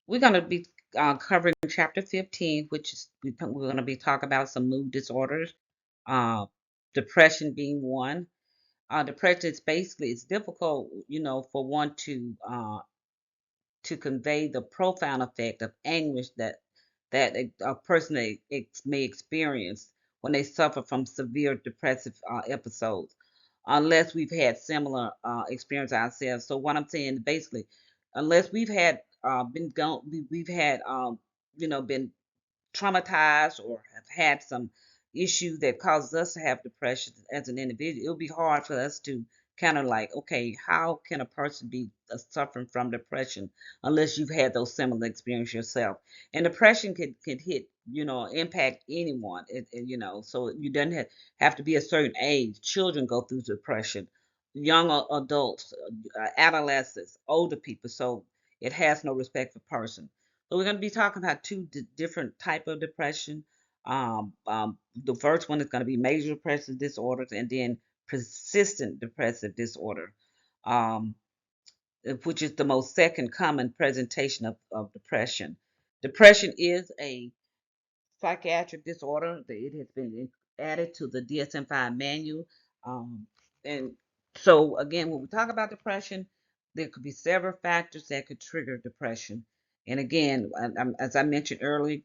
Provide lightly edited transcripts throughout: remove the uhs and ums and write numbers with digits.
We're going to be covering chapter 15, which is we're going to be talking about some mood disorders, uh, depression being one. Depression is basically it's difficult, for one to convey the profound effect of anguish that a person may experience when they suffer from severe depressive episodes, unless we've had similar experience ourselves. So what I'm saying basically, unless we've had been gone, we've had been traumatized or have had some issue that causes us to have depression as an individual, it'll be hard for us to kind of like, okay, how can a person be suffering from depression unless you've had those similar experiences yourself? And depression could hit, impact anyone. So you don't have to be a certain age. Children go through depression, young adults, adolescents, older people. So it has no respect for person. So we're going to be talking about two different type of depression. The first one is going to be major depressive disorders, and then persistent depressive disorder, um, which is the most second common presentation of depression. Depression is a psychiatric disorder. It has been added to the DSM-5 manual. Um, and so, again, when we talk about depression, there could be several factors that could trigger depression. And again, as I mentioned earlier,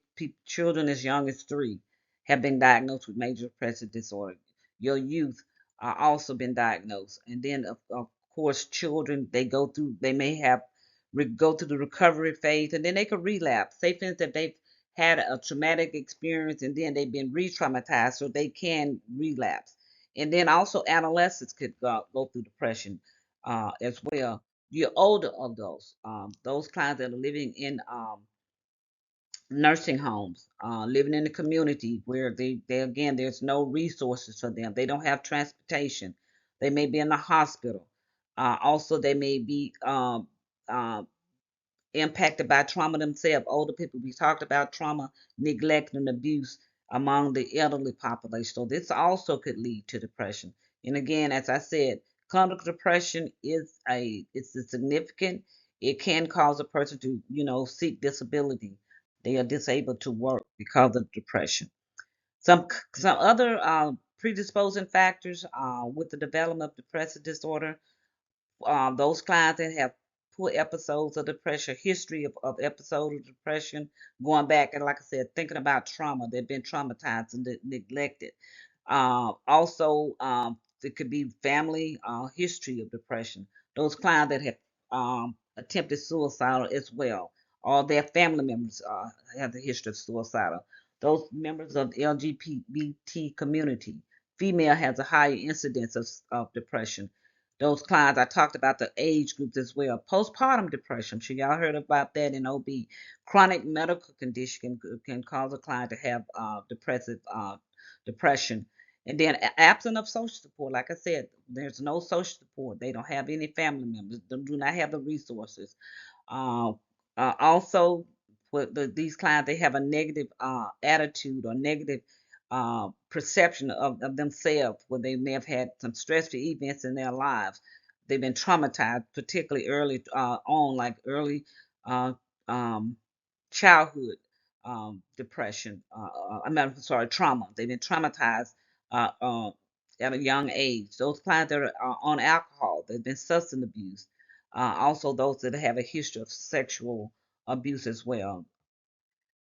children as young as 3 have been diagnosed with major depressive disorder. Your youth are also been diagnosed. And then, of course, children, they may have go through the recovery phase, and then they could relapse. Say, for instance, they've had a traumatic experience and then they've been re-traumatized, so they can relapse. And then also adolescents could go through depression as well. Your older adults, those clients that are living in nursing homes, living in the community where they again, there's no resources for them. They don't have transportation. They may be in the hospital. Also, they may be uh, impacted by trauma themselves. Older people, we talked about trauma, neglect, and abuse among the elderly population. So this also could lead to depression. And again, as I said, clinical depression it's a significant. It can cause a person to, seek disability. They are disabled to work because of depression. Some other predisposing factors with the development of depressive disorder, those clients that have poor episodes of depression, history of episode of depression, going back and like I said, thinking about trauma, they've been traumatized and neglected. Also, it could be family history of depression. Those clients that have attempted suicide as well, or their family members have the history of suicidal. Those members of the LGBT community, female has a higher incidence of depression. Those clients, I talked about the age groups as well. Postpartum depression, I'm sure y'all heard about that in OB. Chronic medical condition can cause a client to have depressive depression. And then absence of social support, like I said, there's no social support. They don't have any family members, they do not have the resources. Uh, Also, with these clients, they have a negative attitude or negative perception of themselves, where they may have had some stressful events in their lives. They've been traumatized, particularly early on, like early uh, um, childhood depression. I'm sorry, trauma. They've been traumatized uh, uh, at a young age. Those clients that are on alcohol, they've been substance abuse. Also, those that have a history of sexual abuse as well.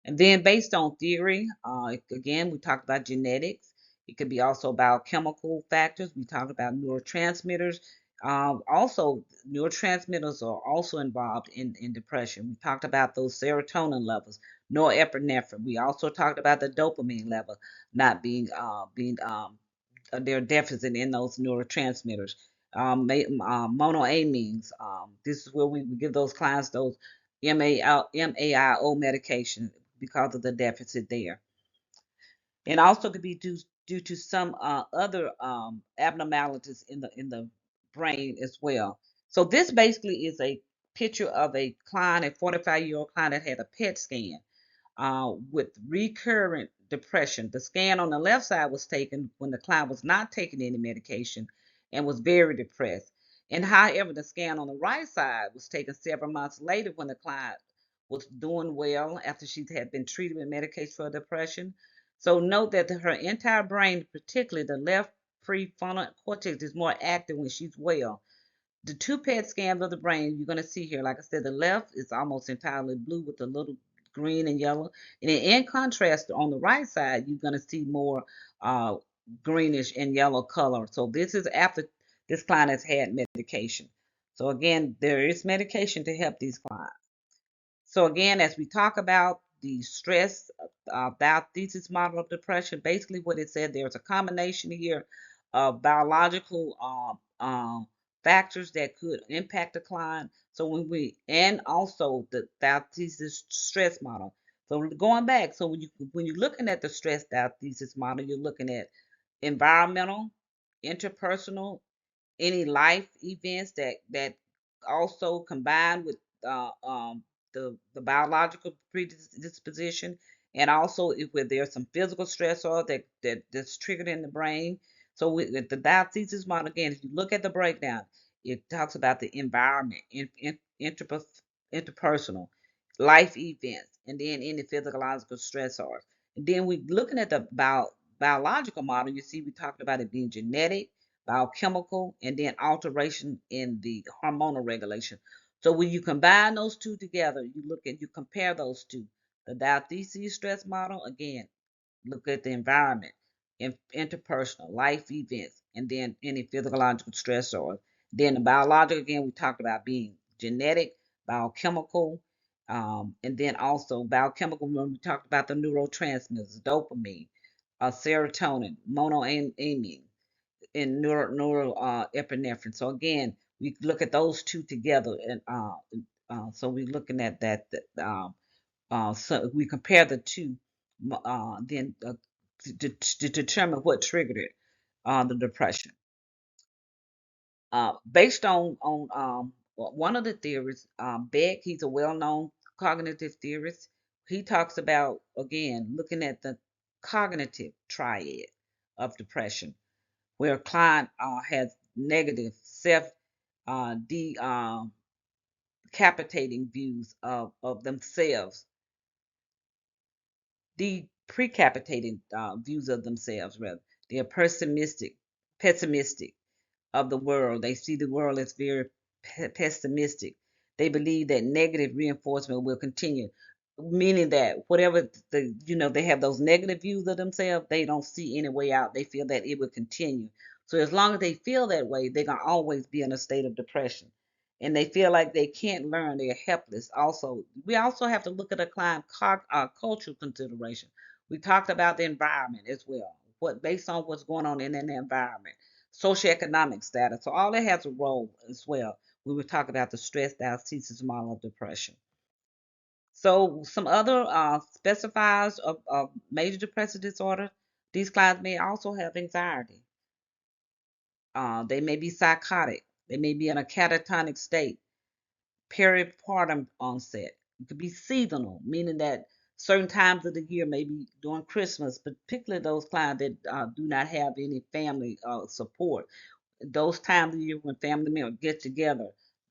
And then, based on theory, again, we talked about genetics. It could be also biochemical factors. We talked about neurotransmitters. Also, neurotransmitters are also involved in depression. We talked about those serotonin levels, norepinephrine. We also talked about the dopamine level not being there are deficit in those neurotransmitters. Monoamines. This is where we give those clients those MAIO medication because of the deficit there. And also could be due to some other abnormalities in the brain as well. So this basically is a picture of a client, a 45-year-old client that had a PET scan with recurrent depression. The scan on the left side was taken when the client was not taking any medication and was very depressed. And however, the scan on the right side was taken several months later when the client was doing well after she had been treated with medication for depression. So note that her entire brain, particularly the left prefrontal cortex, is more active when she's well. The two PET scans of the brain you're going to see here, like I said, the left is almost entirely blue with a little green and yellow. And then in contrast, on the right side, you're going to see more uh, greenish and yellow color. So this is after this client has had medication. So again, there is medication to help these clients. So again, as we talk about the stress thesis model of depression, basically what it said, there's a combination here of biological factors that could impact the client. So and also the thesis stress model. So going back, so when you're looking at the stress thesis model, you're looking at environmental, interpersonal, any life events that also combine with uh, um, the biological predisposition, and also if where there's some physical stressor that's triggered in the brain. So with the diathesis model, again, if you look at the breakdown, it talks about the environment, interpersonal, life events, and then any physiological stressors. And then we looking at the biological model, you see we talked about it being genetic, biochemical, and then alteration in the hormonal regulation. So when you combine those two together, you compare those two. The diathesis stress model, again, look at the environment, interpersonal, life events, and then any physiological stressors. Then the biological, again, we talked about being genetic, biochemical, and then also biochemical when we talked about the neurotransmitters, dopamine, serotonin, monoamine, and neural epinephrine. So again, we look at those two together, and so we're looking at so we compare the two, then to determine what triggered it, the depression. Based on one of the theories, Beck, he's a well-known cognitive theorist. He talks about again looking at the cognitive triad of depression where a client has negative self decapitating views of themselves, decapitating views of themselves, rather. They are pessimistic of the world. They see the world as very pessimistic. They believe that negative reinforcement will continue, meaning that whatever they have those negative views of themselves, they don't see any way out. They feel that it will continue. So as long as they feel that way, they're gonna always be in a state of depression. And they feel like they can't learn, they're helpless. Also, we also have to look at a client cultural consideration. We talked about the environment as well. What based on what's going on in an environment, socioeconomic status. So all that has a role as well. We were talking about the stress diathesis model of depression. So some other specifiers of major depressive disorder, these clients may also have anxiety. They may be psychotic. They may be in a catatonic state, peripartum onset. It could be seasonal, meaning that certain times of the year, maybe during Christmas, particularly those clients that do not have any family support, those times of year when family members get together,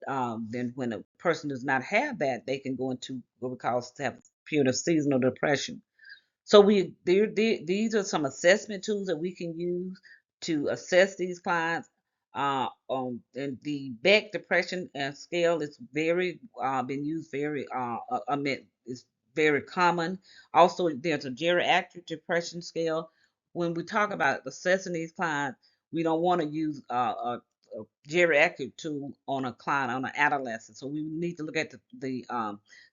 then when a person does not have that, they can go into what we call have a period of seasonal depression. So these are some assessment tools that we can use to assess these clients. And the Beck depression scale is very been used very I mean it's very common. Also, there's a geriatric depression scale. When we talk about assessing these clients, we don't want to use a geriatric tool on a client on an adolescent. So we need to look at the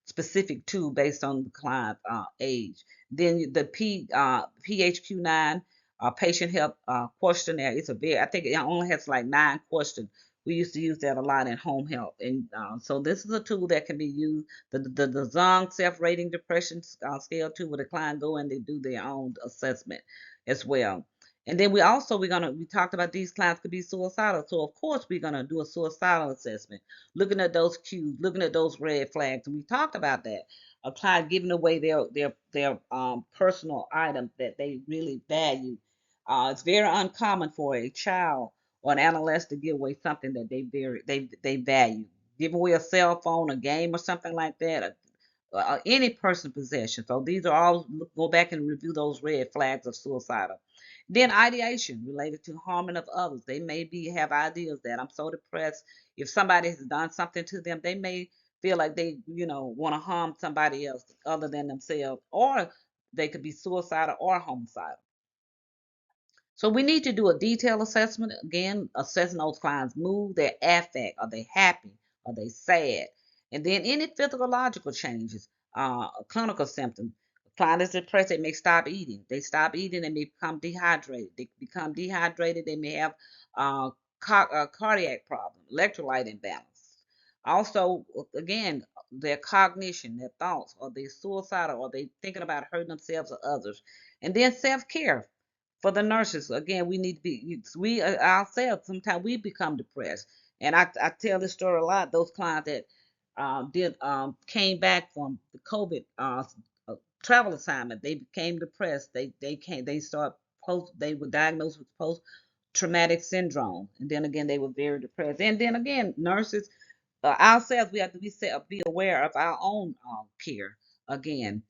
specific tool based on the client age. Then the PHQ-9 patient health questionnaire. It's a very, I think it only has like 9 questions. We used to use that a lot in home health, and so this is a tool that can be used. The Zong self-rating depression scale tool, where the client go and they do their own assessment as well. And then we talked about these clients could be suicidal, so of course we're gonna do a suicidal assessment, looking at those cues, looking at those red flags, and we talked about that a client giving away their personal items that they really value. It's very uncommon for a child or an adolescent to give away something that they value. Give away a cell phone, a game, or something like that. any person possession. So these are all, go back and review those red flags of suicidal. Then ideation related to harming of others. They may be have ideas that I'm so depressed. If somebody has done something to them, they may feel like they, want to harm somebody else other than themselves, or they could be suicidal or homicidal. So we need to do a detailed assessment, again, assessing those clients' mood, their affect. Are they happy? Are they sad? And then any physiological changes, clinical symptoms. Client is depressed, they may stop eating. They stop eating, they may become dehydrated. They become dehydrated, they may have uh, cardiac problem, electrolyte imbalance. Also, again, their cognition, their thoughts, are they suicidal? Are they thinking about hurting themselves or others? And then self-care for the nurses. Again, we need to be, we ourselves, sometimes we become depressed. And I tell this story a lot. Those clients that did came back from the COVID travel assignment, they became depressed. They were diagnosed with post traumatic syndrome, and then again they were very depressed. And then again, nurses, ourselves, we have to be aware of our own care again.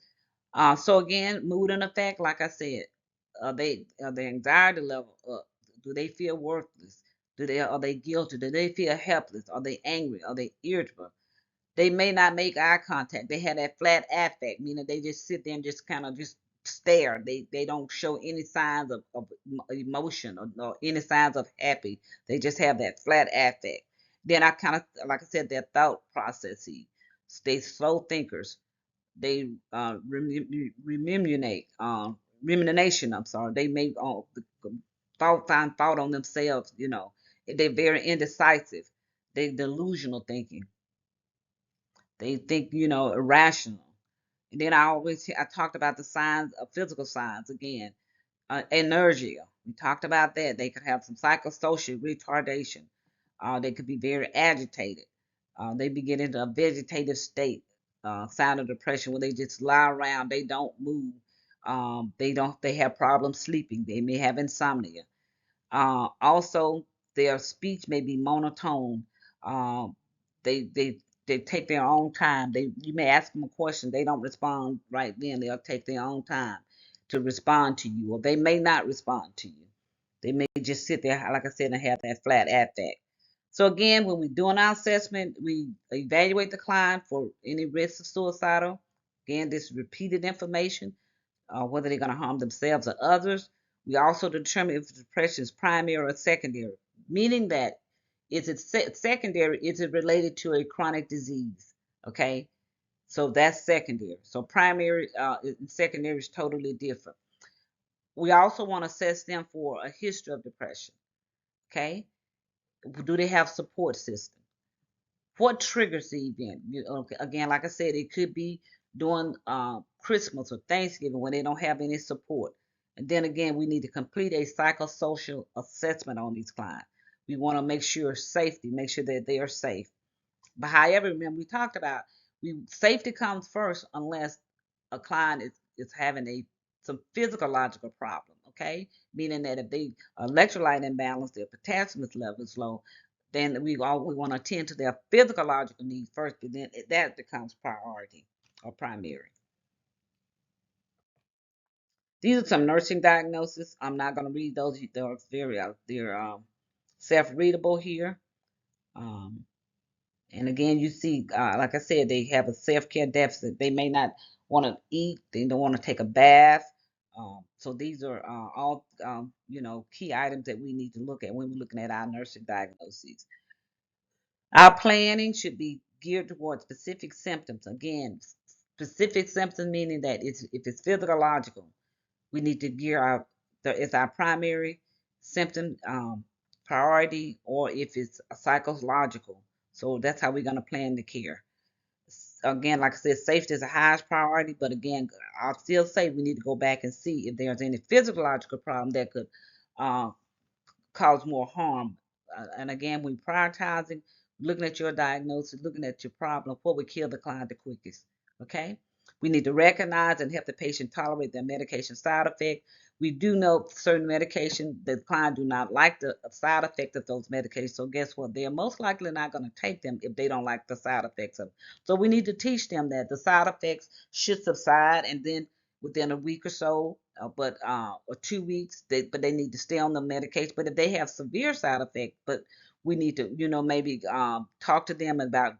So again, mood and effect, like I said, are the anxiety level up? Do they feel worthless? Are they guilty? Do they feel helpless? Are they angry? Are they irritable? They may not make eye contact. They have that flat affect, meaning they just sit there and just kind of just stare. They don't show any signs of emotion, or any signs of happy. They just have that flat affect. Then I kind of, like I said, their thought processes. They slow thinkers. They rumination. I'm sorry. They make find thought on themselves. They're very indecisive. They delusional thinking. They think, irrational. And then I talked about the signs of physical signs again. Inertia. We talked about that. They could have some psychosocial retardation. They could be very agitated. They be getting into a vegetative state, sign of depression, where they just lie around. They don't move. They have problems sleeping. They may have insomnia. Also, their speech may be monotone. Um, they take their own time. You may ask them a question, they don't respond right then. They'll take their own time to respond to you, or they may not respond to you. They may just sit there, like I said, and have that flat affect. So again, when we're doing our assessment, we evaluate the client for any risk of suicidal. Again, this repeated information, whether they're going to harm themselves or others. We also determine if depression is primary or secondary, meaning that is it secondary? Is it related to a chronic disease? Okay, so that's secondary. So primary and secondary is totally different. We also want to assess them for a history of depression. Okay, do they have support system? What triggers the event? Okay, again, like I said, it could be during Christmas or Thanksgiving when they don't have any support. And then again, we need to complete a psychosocial assessment on these clients. We want to make sure safety, make sure that they are safe. But however, remember we talked about, safety comes first unless a client is having some physiological problem, okay? Meaning that if they electrolyte imbalance, their potassium level is low, then we want to attend to their physiological needs first, but then that becomes priority or primary. These are some nursing diagnoses. I'm not going to read those. They're self-readable here. Um, And again, you see, like I said, they have a self-care deficit. They may not want to eat. They don't want to take a bath. So these are all, key items that we need to look at when we're looking at our nursing diagnoses. Our planning should be geared towards specific symptoms. Again, specific symptoms meaning that if it's physiological, we need to gear it's our primary symptom priority, or if it's psychological. So that's how we're going to plan the care. Again, like I said, safety is the highest priority, but again, I'll still say we need to go back and see if there's any physiological problem that could uh, cause more harm. And again, when prioritizing, looking at your diagnosis, looking at your problem, what would kill the client the quickest. Okay. We need to recognize and help the patient tolerate their medication side effect. We do know certain medication, the client do not like the side effect of those medications. So guess what? They're most likely not going to take them if they don't like the side effects of them. So we need to teach them that the side effects should subside, and then within a week or so, or 2 weeks, but they need to stay on the medication. But if they have severe side effects, but we need to, maybe talk to them about,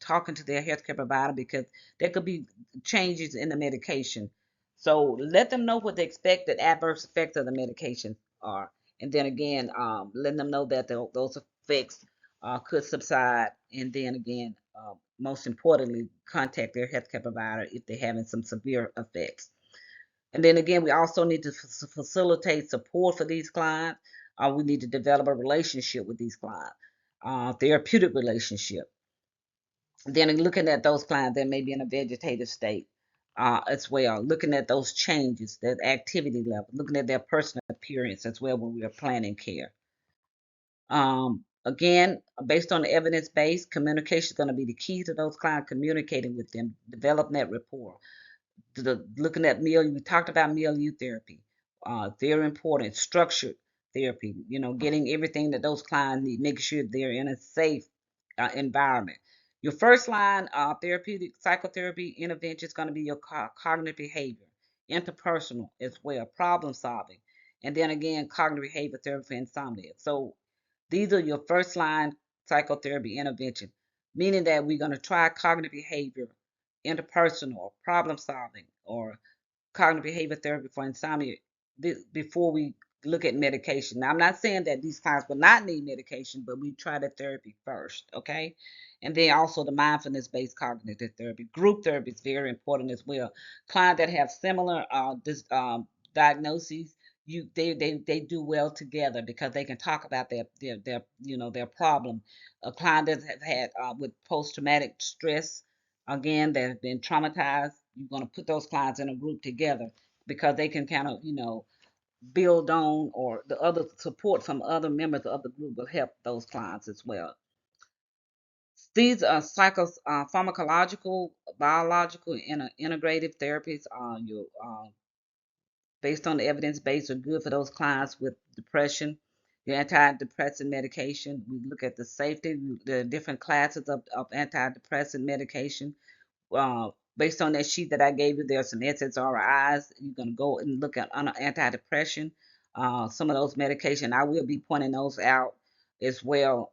talking to their healthcare provider, because there could be changes in the medication. So let them know what the expected adverse effects of the medication are. And then again, letting them know that those effects could subside. And then again, most importantly, contact their healthcare provider if they're having some severe effects. And then again, we also need to facilitate support for these clients. We need to develop a relationship with these clients, therapeutic relationship. Then looking at those clients that may be in a vegetative state as well, looking at those changes, that activity level, looking at their personal appearance as well when we are planning care. Again, based on the evidence base, communication is going to be the key to those clients, communicating with them, developing that rapport. Looking at we talked about milieu therapy, very important. Structured therapy, getting everything that those clients need, making sure they're in a safe environment. Your first line therapeutic psychotherapy intervention is going to be your cognitive behavior, interpersonal as well, problem solving, and then again cognitive behavior therapy for insomnia. So these are your first line psychotherapy intervention, meaning that we're going to try cognitive behavior, interpersonal, problem solving, or cognitive behavior therapy for insomnia before we look at medication. Now, I'm not saying that these clients will not need medication, but we try the therapy first, okay? And then also the mindfulness based cognitive therapy. Group therapy is very important as well. Clients that have similar diagnoses, they do well together because they can talk about their problem. A client that have had with post traumatic stress, again, that have been traumatized, you're going to put those clients in a group together because they can kind of, build on, or the other support from other members of the group will help those clients as well. These are pharmacological, biological, and integrative therapies. Based on the evidence base, are good for those clients with depression. Your antidepressant medication. We look at the safety, the different classes of antidepressant medication. Based on that sheet that I gave you, there are some SSRIs. You're going to go and look at antidepressant. Some of those medication, I will be pointing those out as well.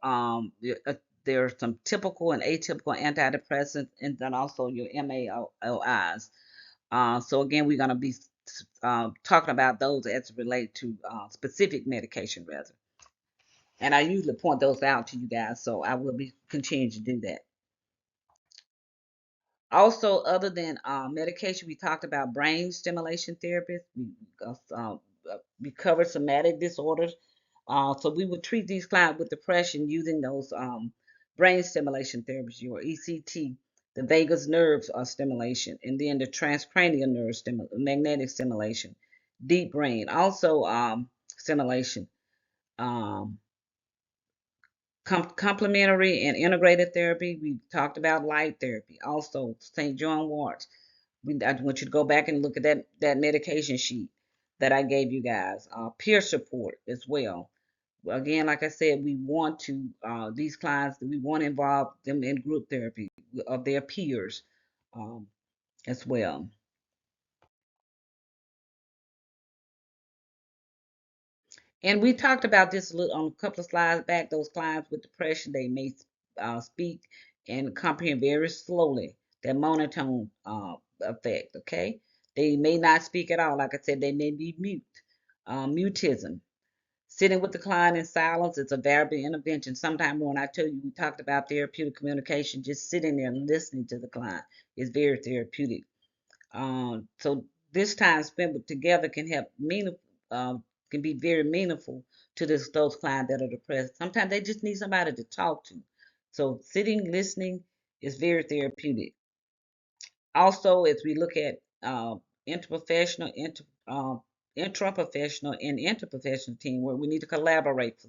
There are some typical and atypical antidepressants, and then also your MAOIs. So again, we're going to be talking about those as it relate to specific medication, rather. And I usually point those out to you guys, so I will be continuing to do that. Also, other than medication, we talked about brain stimulation therapies. We covered somatic disorders. So we would treat these clients with depression using those brain stimulation therapies, your ECT, the vagus nerves stimulation, and then the transcranial nerve magnetic stimulation, deep brain, also stimulation. Um, Complementary and integrated therapy, we talked about light therapy, also St. John Wort. I want you to go back and look at that medication sheet that I gave you guys. Peer support as well. Again, like I said, we want to these clients, we want to involve them in group therapy of their peers um, as well. And we talked about this a little on a couple of slides back. Those clients with depression, they may speak and comprehend very slowly. That monotone effect, okay? They may not speak at all. Like I said, they may be mute. Mutism. Sitting with the client in silence is a variable intervention. Sometimes when I tell you we talked about therapeutic communication, just sitting there and listening to the client is very therapeutic. So this time spent together can help can be very meaningful to those clients that are depressed. Sometimes they just need somebody to talk to. So sitting, listening is very therapeutic. Also, as we look at interprofessional, intraprofessional, and interprofessional team, where we need to collaborate,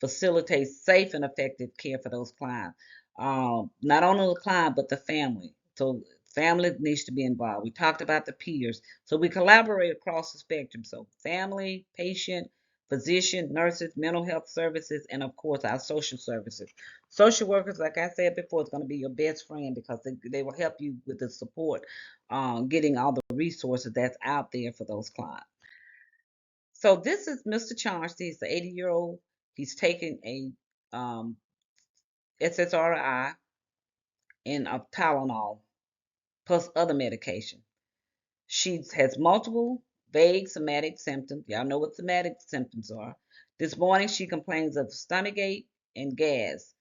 facilitate safe and effective care for those clients. Not only the client, but the family. So Family needs to be involved. We talked about the peers. So we collaborate across the spectrum. So family, patient, physician, nurses, mental health services, and of course our social services. Social workers, like I said before, is going to be your best friend because they will help you with the support, getting all the resources that's out there for those clients. So this is Mr. Chauncey. He's the 80-year-old. He's taking a SSRI and a Tylenol plus other medication. She has multiple vague somatic symptoms. Y'all know what somatic symptoms are. This morning she complains of stomach ache and gas.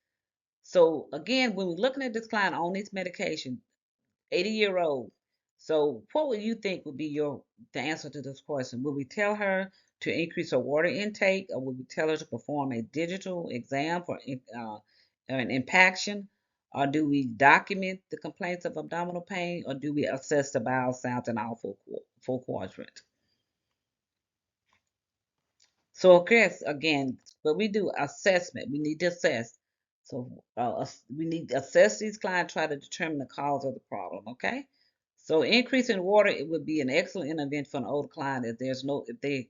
So again, when we're looking at this client on this medication, 80-year-old. So what would you think would be the answer to this question? Would we tell her to increase her water intake, or would we tell her to perform a digital exam for an impaction? Or do we document the complaints of abdominal pain, or do we assess the bowel sounds in our full quadrant? So of course, again, but we do assessment. We need to assess. So we need to assess these clients, try to determine the cause of the problem. Okay. So increase in water, it would be an excellent intervention for an older client if there's no, if they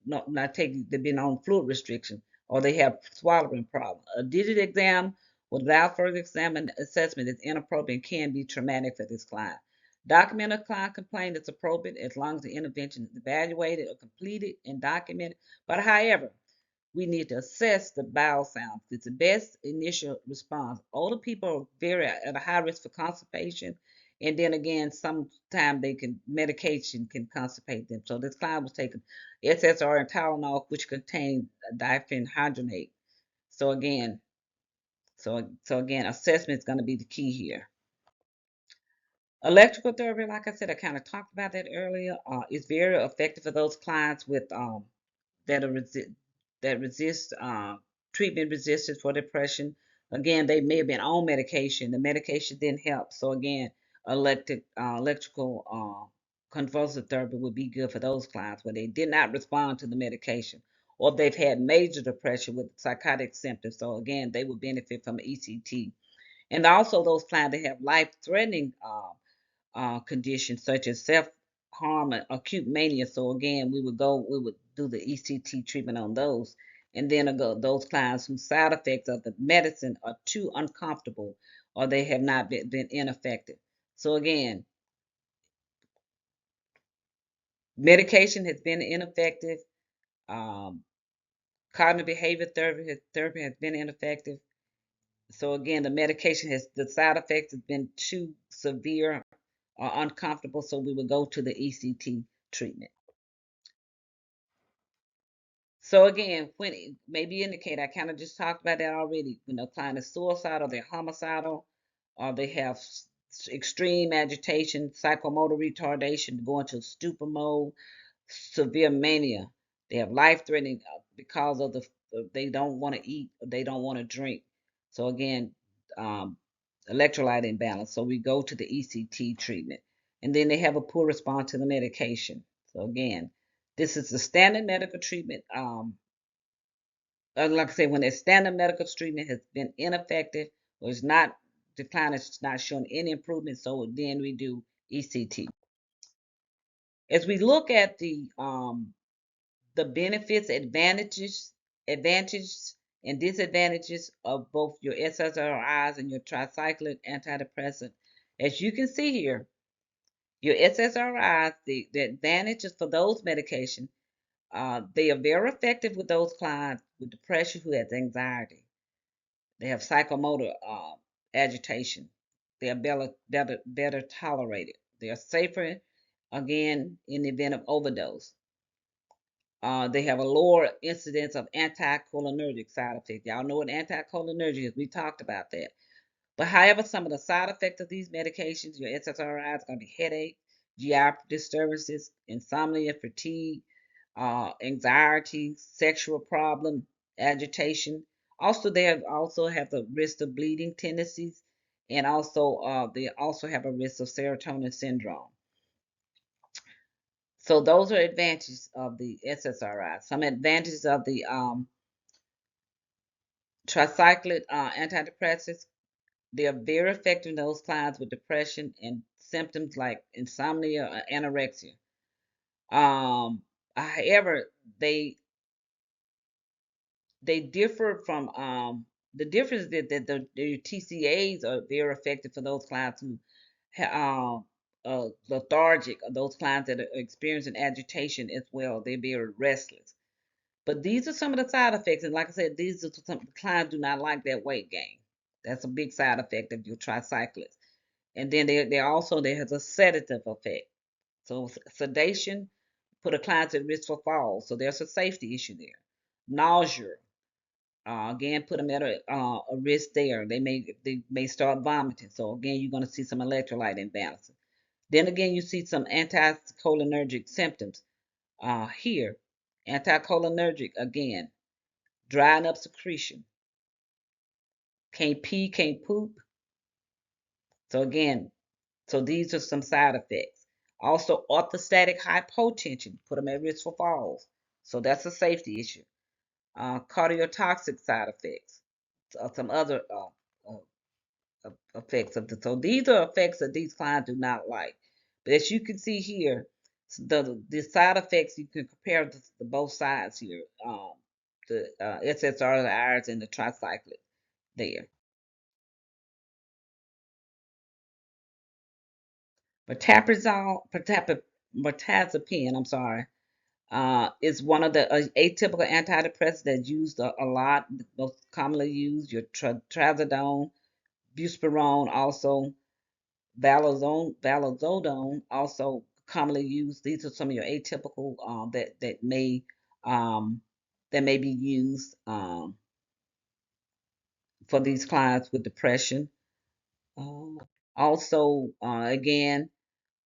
not taking, they've been on fluid restriction or they have swallowing problem. A digital exam without further exam assessment is inappropriate and can be traumatic for this client. Document a client complaint that's appropriate as long as the intervention is evaluated or completed and documented. But however, we need to assess the bowel sounds. It's the best initial response. Older people are very at a high risk for constipation, and then again, sometimes medication can constipate them. So this client was taking SSR and Tylenol, which contain diphenhydramate. So again, so again, assessment is going to be the key here. Electrical therapy, like I said, I kind of talked about that earlier, is very effective for those clients with that are that resist treatment resistance for depression. Again, they may have been on medication. The medication didn't help. So again, electrical convulsive therapy would be good for those clients where they did not respond to the medication, or they've had major depression with psychotic symptoms. So again, they would benefit from ECT. And also those clients that have life-threatening conditions such as self-harm and acute mania. So again, we would do the ECT treatment on those. And then those clients whose side effects of the medicine are too uncomfortable or they have not been ineffective. So again, medication has been ineffective. Um, Cognitive behavior therapy has been ineffective. So again, the side effects have been too severe or uncomfortable. So we would go to the ECT treatment. So again, when it maybe indicate, I kind of just talked about that already. When a client is suicidal, they're homicidal, or they have extreme agitation, psychomotor retardation, go into stupor mode, severe mania. They have life-threatening because of they don't want to eat, or they don't want to drink. So again, um, electrolyte imbalance. So we go to the ECT treatment, and then they have a poor response to the medication. So again, this is the standard medical treatment. Like I say, when the standard medical treatment has been ineffective or is not declined, it's not showing any improvement, so then we do ECT. As we look at the benefits, advantages and disadvantages of both your SSRIs and your tricyclic antidepressant, as you can see here, your SSRIs, the advantages for those medications, they are very effective with those clients with depression who has anxiety. They have psychomotor agitation. They are better tolerated. They are safer, again, in the event of overdose. They have a lower incidence of anticholinergic side effects. Y'all know what anticholinergic is. We talked about that. But however, some of the side effects of these medications, your SSRI, is going to be headache, GI disturbances, insomnia, fatigue, anxiety, sexual problem, agitation. Also, also have the risk of bleeding tendencies, and also they also have a risk of serotonin syndrome. So those are advantages of the SSRI. Some advantages of the tricyclic antidepressants. They are very effective in those clients with depression and symptoms like insomnia or anorexia. However, they differ from the difference is that the TCAs are very effective for those clients who lethargic, or those clients that are experiencing agitation as well. They're very restless. But these are some of the side effects, and like I said, these are some clients do not like that weight gain. That's a big side effect of your tricyclists. And then they also there has a sedative effect. So sedation put a client at risk for fall. So there's a safety issue there. Nausea, again, put them at a risk there. They may start vomiting. So again, you're going to see some electrolyte imbalances. Then again, you see some anticholinergic symptoms here. Anticholinergic again, drying up secretion, can't pee, can't poop. So again, so these are some side effects. Also, orthostatic hypotension, put them at risk for falls. So that's a safety issue. Cardiotoxic side effects, some other effects of the. So these are effects that these clients do not like. But as you can see here, the side effects you can compare the both sides here. The SSRIs, the IRS, and the tricyclic there. Mirtazapine, I'm sorry, is one of the atypical antidepressants that's used a lot, most commonly used. Your trazodone, buspirone, also valazodone, also commonly used. These are some of your atypical um, that may be used for these clients with depression. Uh, Also, again,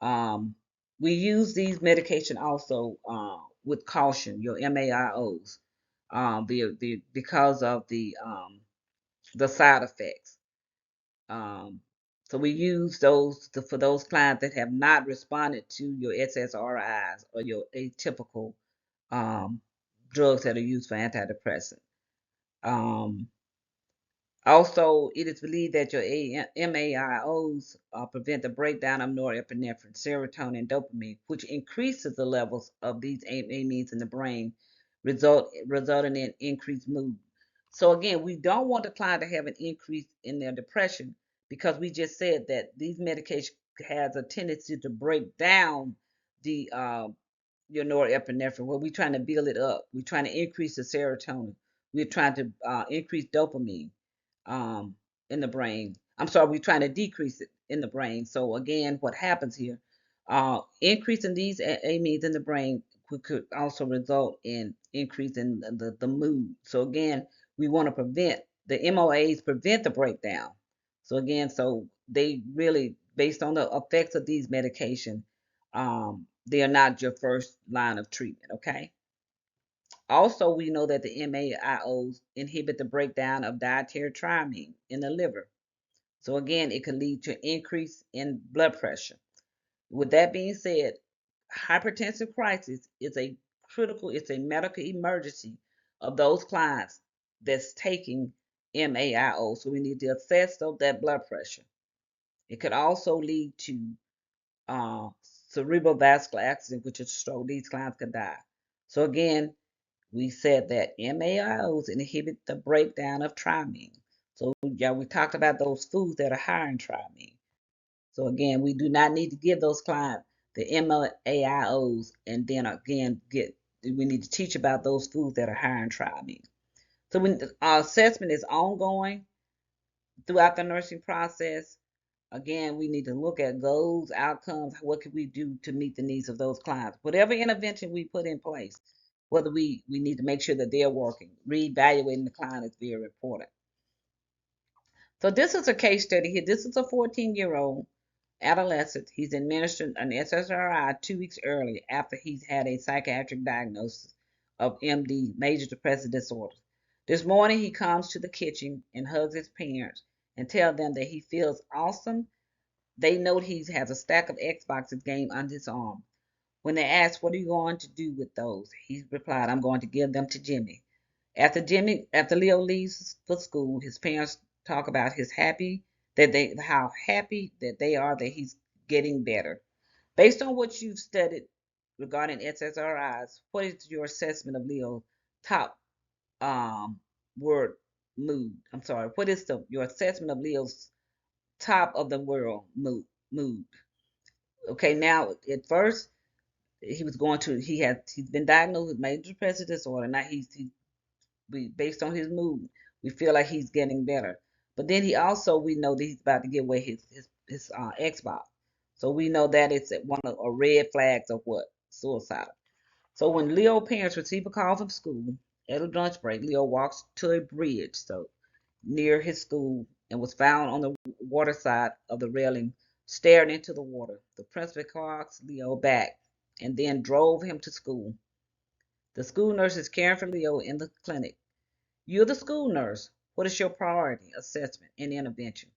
um, we use these medication also with caution, your MAIOs, because of the side effects. Um, so we use those for those clients that have not responded to your SSRIs or your atypical um, drugs that are used for antidepressant. Um, Also, it is believed that your MAIOs prevent the breakdown of norepinephrine, serotonin, and dopamine, which increases the levels of these amines in the brain, resulting in increased mood. So again, we don't want the client to have an increase in their depression because we just said that these medications has a tendency to break down the your norepinephrine. Well, we're trying to build it up. We're trying to increase the serotonin. We're trying to increase dopamine um, in the brain. I'm sorry, we're trying to decrease it in the brain. So again, what happens here? Increasing these amines in the brain could also result in increase in the mood. So again, we want to prevent the MOAs prevent the breakdown. So again, so they really based on the effects of these medication, they are not your first line of treatment. Okay. Also, we know that the MAIOs inhibit the breakdown of dietary tryptophan in the liver. So again, it can lead to increase in blood pressure. With that being said, hypertensive crisis is it's a medical emergency of those clients that's taking MAIO. So we need to assess that blood pressure. It could also lead to uh, cerebral vascular accident, which is stroke. These clients could die. So again, we said that MAIOs inhibit the breakdown of tryptophan. So yeah, we talked about those foods that are high in tryptophan. So again, we do not need to give those clients the MAIOs and then again we need to teach about those foods that are high in tryptophan. So when our assessment is ongoing throughout the nursing process, again, we need to look at goals, outcomes, what can we do to meet the needs of those clients. Whatever intervention we put in place, whether we need to make sure that they're working, reevaluating the client is very important. So this is a case study here. This is a 14-year-old adolescent. He's administered an SSRI 2 weeks early after he's had a psychiatric diagnosis of MD, major depressive disorder. This morning he comes to the kitchen and hugs his parents and tells them that he feels awesome. They note he has a stack of Xboxes game under his arm. When they ask, "What are you going to do with those?" he replied, "I'm going to give them to Jimmy." After Leo leaves for school, his parents talk about his happy that they how happy that they are that he's getting better. Based on what you've studied regarding SSRIs, what is your assessment of Leo's top um word mood? I'm sorry. What is the your assessment of Leo's top of the world mood? Okay, now at first he was going to he's been diagnosed with major depressive disorder. Now based on his mood, we feel like he's getting better. But then we know that he's about to give away his Xbox. So we know that it's one of a red flags of what? Suicide. So when Leo parents receive a call from school at a lunch break, Leo walks to a bridge near his school and was found on the water side of the railing, staring into the water. The principal called Leo back and then drove him to school. The school nurse is caring for Leo in the clinic. You're the school nurse. What is your priority, assessment, and intervention?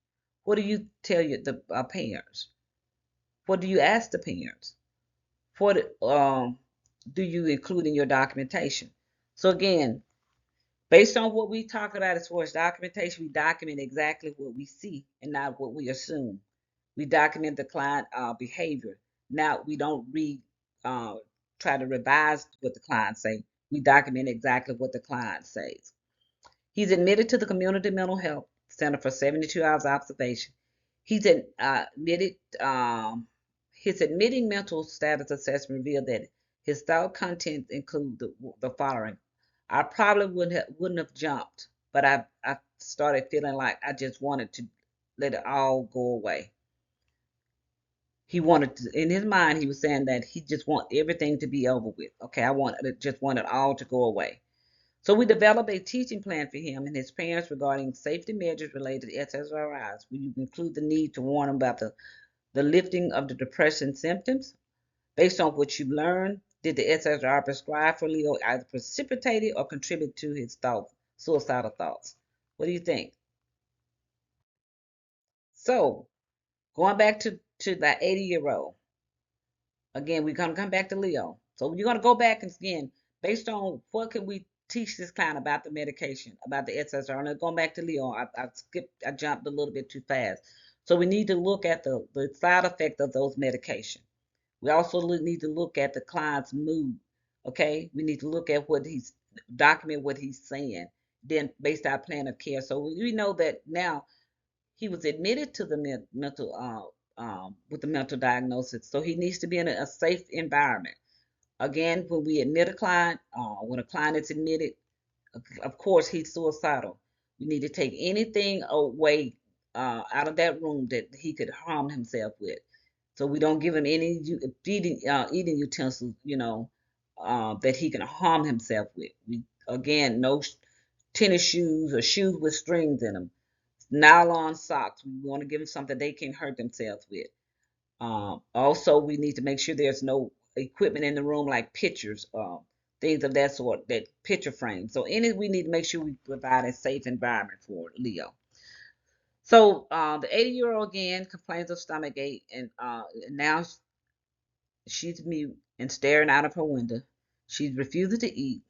What do you tell the parents? What do you ask the parents? What do you include in your documentation? So again, based on what we talk about as far as documentation, we document exactly what we see and not what we assume. We document the client behavior. Now we don't uh, try to revise what the client say. We document exactly what the client says. He's admitted to the Community Mental Health Center for 72 hours observation. He's admitted, his admitting mental status assessment revealed that his thought contents include the following. I probably wouldn't have jumped, but I started feeling like I just wanted to let it all go away. He wanted to, in his mind, he was saying that he just want everything to be over with. Okay, just want it all to go away. So we developed a teaching plan for him and his parents regarding safety measures related to SSRIs. We include the need to warn them about the lifting of the depression symptoms. Based on what you learned, did the SSRI prescribed for Leo either precipitate or contribute to his suicidal thoughts? What do you think? So going back to that 80-year-old, again, we're gonna come back to Leo. So you're gonna go back and again, based on what can we teach this client about the medication, about the SSR. And going back to Leo, I jumped a little bit too fast. So we need to look at the side effect of those medications. We also need to look at the client's mood. Okay, we need to look at document what he's saying. Then based our plan of care. So we know that now he was admitted to the mental with the mental diagnosis, so he needs to be in a safe environment. Again, when we admit a client, when a client is admitted, of course he's suicidal. We need to take anything away out of that room that he could harm himself with. So we don't give him any eating utensils, that he can harm himself with. We again, no tennis shoes or shoes with strings in them, nylon socks. We want to give them something they can hurt themselves with. Also, we need to make sure there's no equipment in the room like pictures, things of that sort, that picture frames. So we need to make sure we provide a safe environment for Leo. So the 80-year-old again complains of stomach ache, and now she's mute and staring out of her window. She's refusing to eat.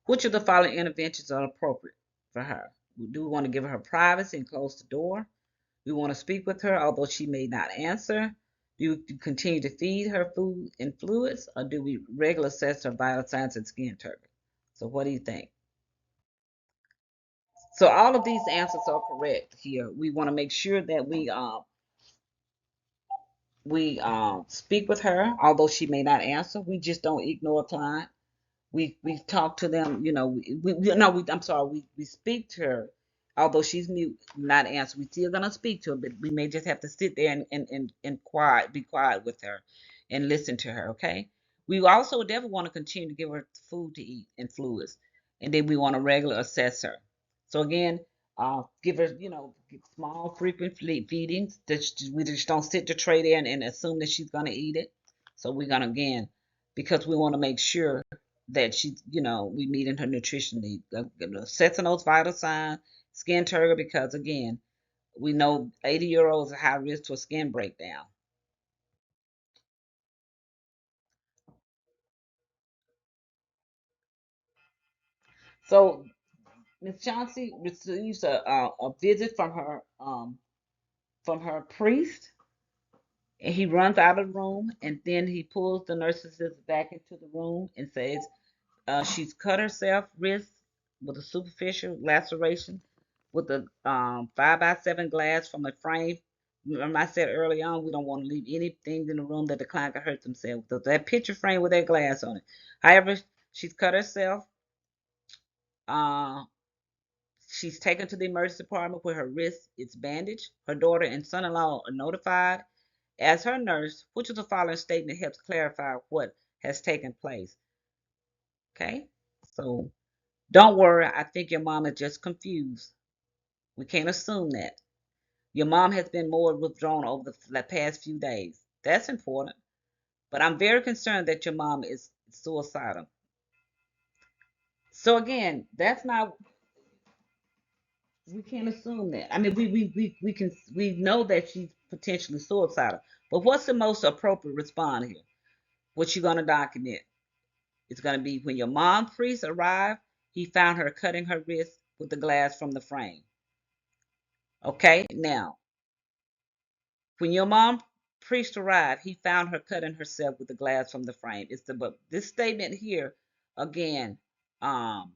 Which of the following interventions are appropriate for her? Do we want to give her privacy and close the door? We want to speak with her, although she may not answer. Do we continue to feed her food and fluids, or do we regularly assess her vital signs and skin turgor? So, what do you think? So, all of these answers are correct here. We want to make sure that we speak with her, although she may not answer. We just don't ignore a client. We talk to them, we no, I'm sorry, we speak to her, although she's mute, not answer. We still gonna speak to her, but we may just have to sit there and be quiet with her and listen to her, okay? We also definitely want to continue to give her food to eat and fluids, and then we want to regularly assess her. So again, give her, small frequent feedings. We just don't sit the tray there and assume that she's gonna eat it. So we're gonna again, because we want to make sure that we meeting her nutrition needs. Assessing those vital signs, skin turgor, because again, we know 80-year-olds are high risk for skin breakdown. So Miss Chauncey receives a visit from her from her priest, and he runs out of the room, and then he pulls the nurse's assistant back into the room and says, she's cut herself wrist with a superficial laceration with a 5x7 glass from a frame. Remember I said early on, we don't want to leave anything in the room that the client could hurt themselves. So that picture frame with that glass on it. However, she's cut herself. Uh, she's taken to the emergency department where her wrist is bandaged. Her daughter and son-in-law are notified. As her nurse, which is the following statement helps clarify what has taken place. Okay, so don't worry, I think your mom is just confused. We can't assume that. Your mom has been more withdrawn over the past few days. That's important. But I'm very concerned that your mom is suicidal. So again, that's not, we can't assume that. I mean, we know that she's potentially suicidal. But what's the most appropriate response here? What you're gonna document? It's gonna be when your mom priest arrived, he found her cutting her wrist with the glass from the frame. Okay, now when your mom priest arrived, he found her cutting herself with the glass from the frame. It's the but this statement here again, um,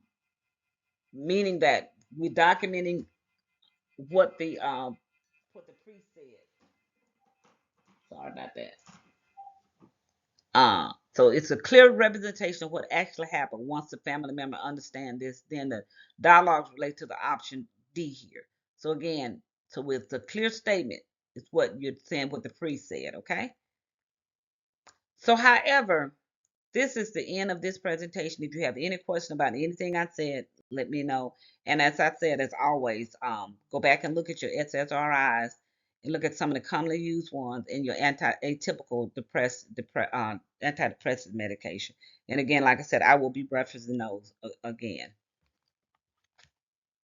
meaning that we're documenting what the priest said. Sorry about that. So it's a clear representation of what actually happened. Once the family member understand this, then the dialogues relate to the option D here. So again, so with the clear statement, it's what you're saying what the priest said, okay? So however, this is the end of this presentation. If you have any question about anything I said, let me know. And as I said, as always, go back and look at your SSRIs and look at some of the commonly used ones in your anti-atypical antidepressant medication. And again, like I said, I will be referencing those again.